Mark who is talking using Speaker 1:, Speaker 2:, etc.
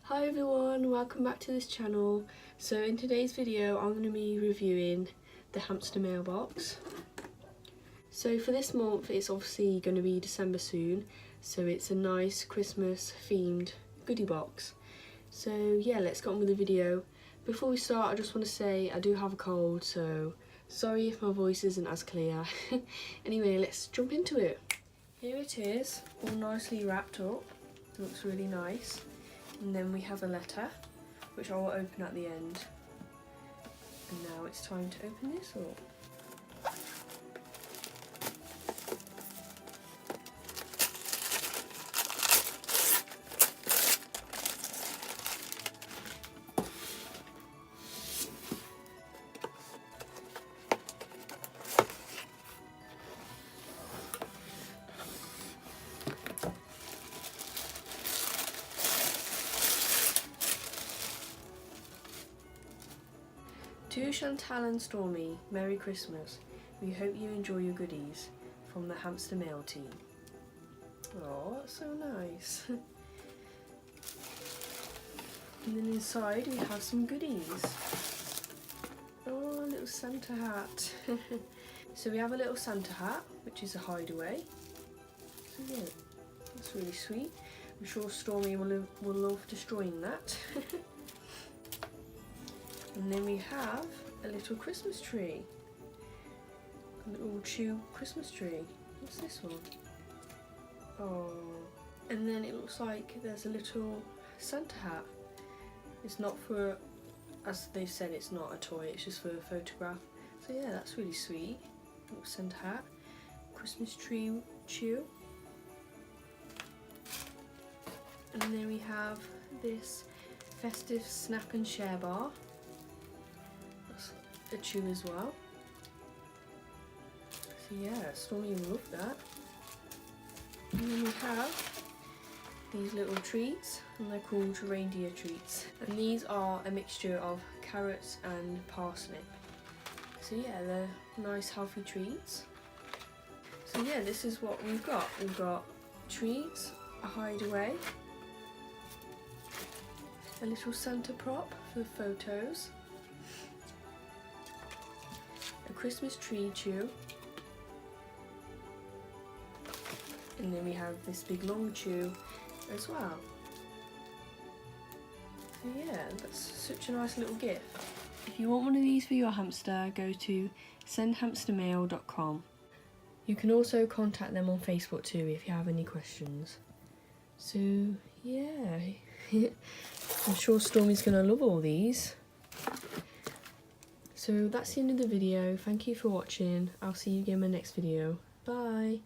Speaker 1: Hi everyone, welcome back to this channel. So in today's video I'm going to be reviewing the hamster mailbox. So for this month it's obviously going to be December soon, so it's a nice Christmas themed goodie box. So yeah, let's get on with the video. Before we start, I just want to say I do have a cold, so sorry if my voice isn't as clear. Anyway, let's jump into it. Here it is, all nicely wrapped up. It looks really nice. And then we have a letter, which I will open at the end. And now it's time to open this up. To Chantal and Stormy, Merry Christmas. We hope you enjoy your goodies. From the Hamster Mail team. Oh, that's so nice. And then inside we have some goodies. Oh, a little Santa hat. So we have a little Santa hat, which is a hideaway. So yeah, that's really sweet. I'm sure Stormy will love destroying that. And then we have a little Christmas tree. A little chew Christmas tree. What's this one? Oh. And then it looks like there's a little Santa hat. It's not for, as they've said, it's not a toy, it's just for a photograph. So yeah, that's really sweet. Little Santa hat. Christmas tree chew. And then we have this festive snap and share bar. A chew as well. So yeah, Stormy will love that. And then we have these little treats, and they're called reindeer treats. And these are a mixture of carrots and parsnip. So yeah, they're nice healthy treats. So yeah, this is what we've got. We've got treats, a hideaway, a little Santa prop for the photos, a Christmas tree chew, and then we have this big long chew as well. So yeah, that's such a nice little gift. If you want one of these for your hamster, go to sendhamstermail.com. You can also contact them on Facebook too if you have any questions. So yeah, I'm sure Stormy's gonna love all these. So that's the end of the video. Thank you for watching. I'll see you again in my next video. Bye!